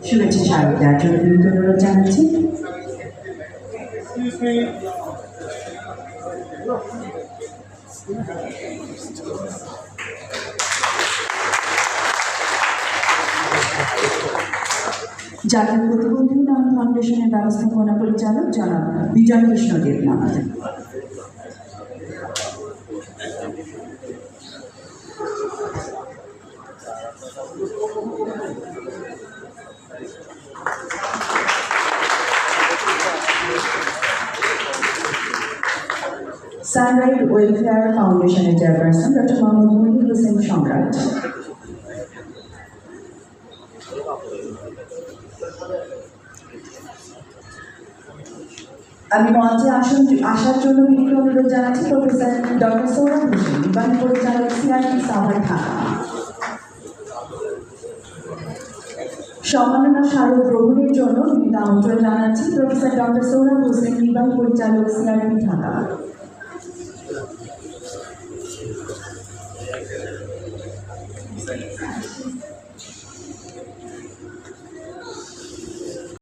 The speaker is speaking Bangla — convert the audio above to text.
শুভেচ্ছা স্মারক দেওয়ার জন্য বিনীত অনুরোধ জানাচ্ছি। জাতীয় প্রতিবন্ধী উন্নয়ন ফাউন্ডেশনের ব্যবস্থাপনা পরিচালক জনাব বিজয় কৃষ্ণ দেবনাথ। সানরাইজ ওয়েলফেয়ার ফাউন্ডেশনের চেয়ারপারসন ডক্টর মোহাম্মদ মনির হোসেন সম্রাট। আমি মঞ্চে আসার জন্য বিনীত অনুরোধ জানাচ্ছি প্রফেসর ডক্টর সৌরভ হোসেন, নির্বাহী পরিচালক সিআরপি সাভার ঢাকা। সম্মাননা স্মারক গ্রহণের জন্য বিনীত আমন্ত্রণ জানাচ্ছি প্রফেসর ডক্টর সৌরভ হোসেন, নির্বাহী পরিচালক সিআরপি ঢাকা।